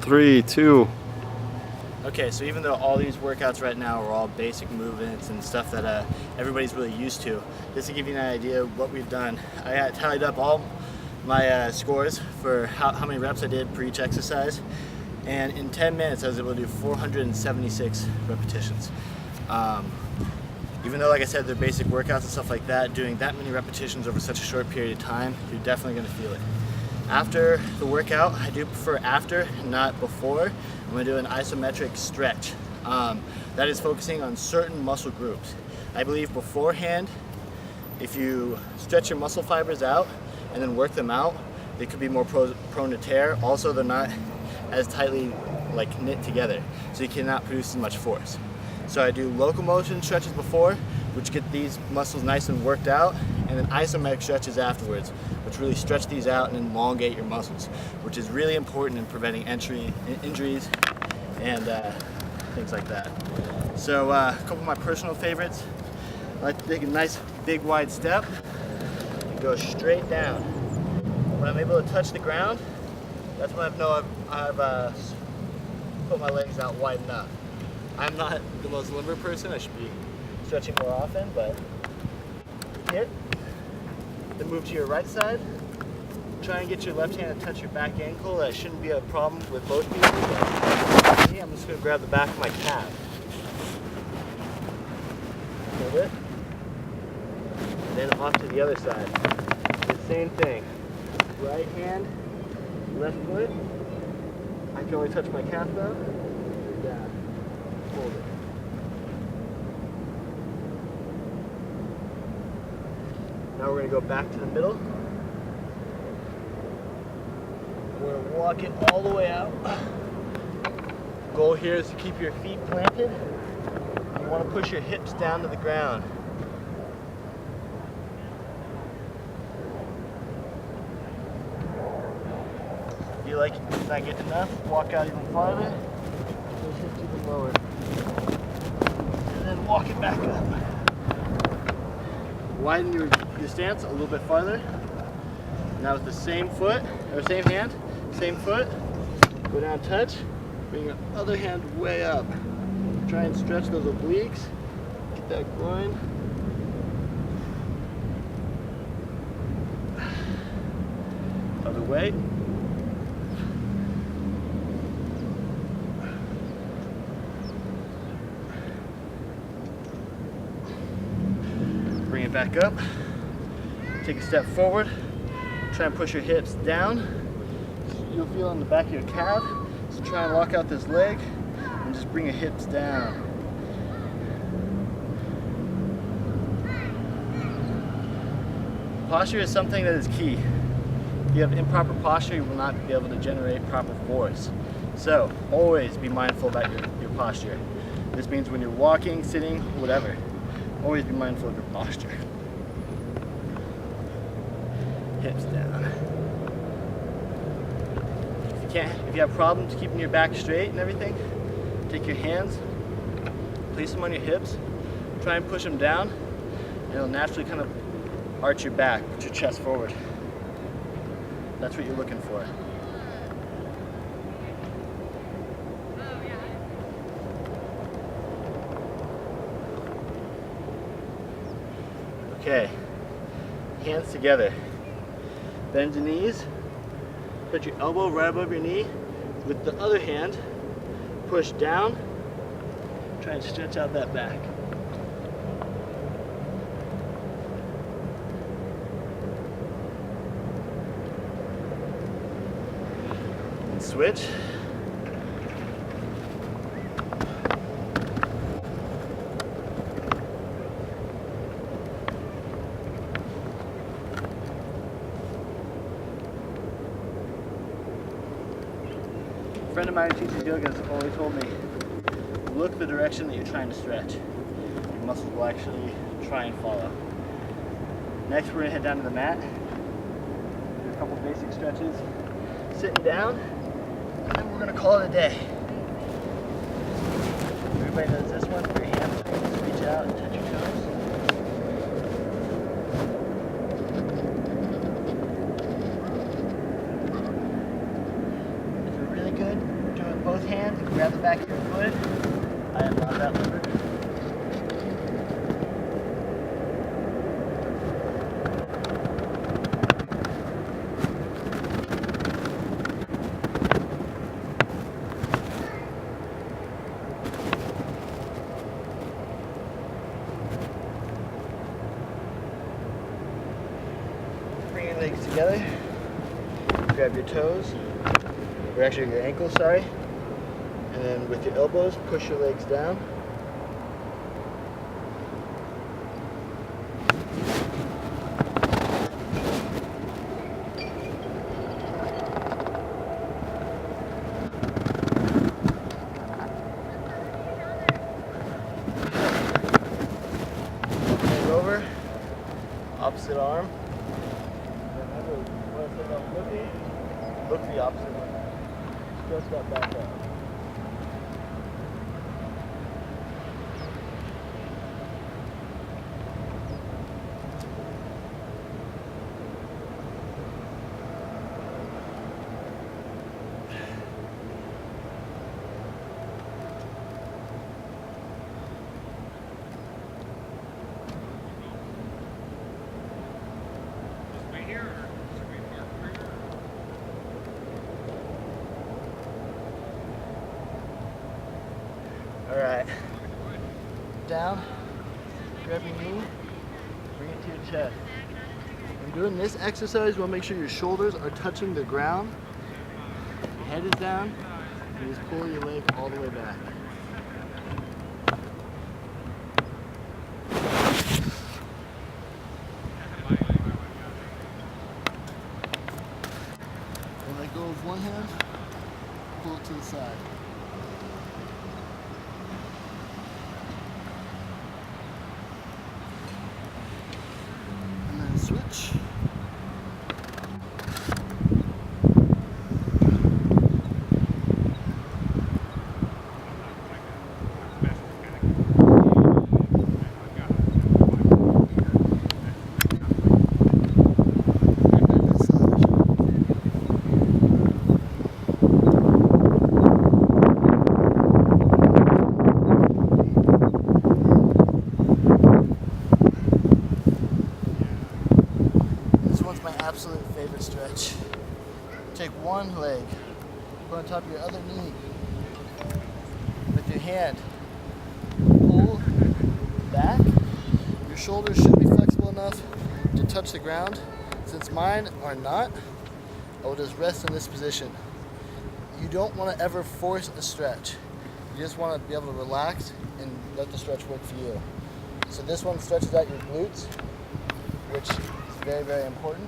3, 2. Okay, so even though all these workouts right now are all basic movements and stuff that everybody's really used to, just to give you an idea of what we've done, I had tallied up all my scores for how many reps I did per each exercise, and in 10 minutes I was able to do 476 repetitions. Even though, like I said, they're basic workouts and stuff like that, doing that many repetitions over such a short period of time, you're definitely going to feel it. After the workout, I do prefer after, not before. I'm going to do an isometric stretch. That is focusing on certain muscle groups. I believe beforehand, if you stretch your muscle fibers out and then work them out, they could be more prone to tear. Also, they're not as tightly knit together, so you cannot produce as much force. So I do locomotion stretches before, which get these muscles nice and worked out, and then isometric stretches afterwards, which really stretch these out and elongate your muscles, which is really important in preventing injuries and things like that. So a couple of my personal favorites. I like to take a nice big wide step and go straight down. When I'm able to touch the ground, that's when I know I've put my legs out wide enough. I'm not the most limber person, I should be stretching more often, but hit, then move to your right side. Try and get your left hand to touch your back ankle. That shouldn't be a problem with both people, but for me, I'm just going to grab the back of my calf. Hold it. And then off to the other side. The same thing. Right hand, left foot. I can only touch my calf though. Down. Hold it. Now we're going to go back to the middle. We're going to walk it all the way out. Goal here is to keep your feet planted. You want to push your hips down to the ground. If you like it's not getting enough, walk out even farther. Those hips even lower. And then walk it back up. Widen your stance a little bit farther. Now with the same foot, or same hand, same foot, go down, touch, bring your other hand way up. Try and stretch those obliques, get that groin. Other way. Bring it back up. Take a step forward. Try and push your hips down. You'll feel on the back of your calf. So try and lock out this leg and just bring your hips down. Posture is something that is key. If you have improper posture, you will not be able to generate proper force. So always be mindful about your posture. This means when you're walking, sitting, whatever, always be mindful of your posture. Hips down. If you have problems keeping your back straight and everything, take your hands, place them on your hips, try and push them down, and it'll naturally kind of arch your back, put your chest forward. That's what you're looking for. Okay, hands together. Bend your knees, put your elbow right above your knee. With the other hand, push down, try and stretch out that back. And switch. A friend of mine who teaches yoga has always told me, look the direction that you're trying to stretch. Your muscles will actually try and follow. Next, we're going to head down to the mat. Do a couple basic stretches. Sitting down, and then we're going to call it a day. Everybody does this one for your hamstrings. Reach out and touch your toes. grab the back of your foot. I am not that lever. Bring your legs together. Grab your toes, or actually your ankles, sorry. And then with your elbows, push your legs down. Leg over, opposite arm. Remember, when I said I'm looking, look the opposite way. Stretch that back out. Alright, down, grab your knee, bring it to your chest. When doing this exercise, you want to make sure your shoulders are touching the ground, your head is down, and you just pull your leg all the way back. And let go of one hand, pull it to the side. Switch. My absolute favorite stretch. Take one leg, put on top of your other knee. With your hand, pull back. Your shoulders should be flexible enough to touch the ground. Since mine are not, I will just rest in this position. You don't want to ever force a stretch. You just want to be able to relax and let the stretch work for you. So this one stretches out your glutes, which is very, very important.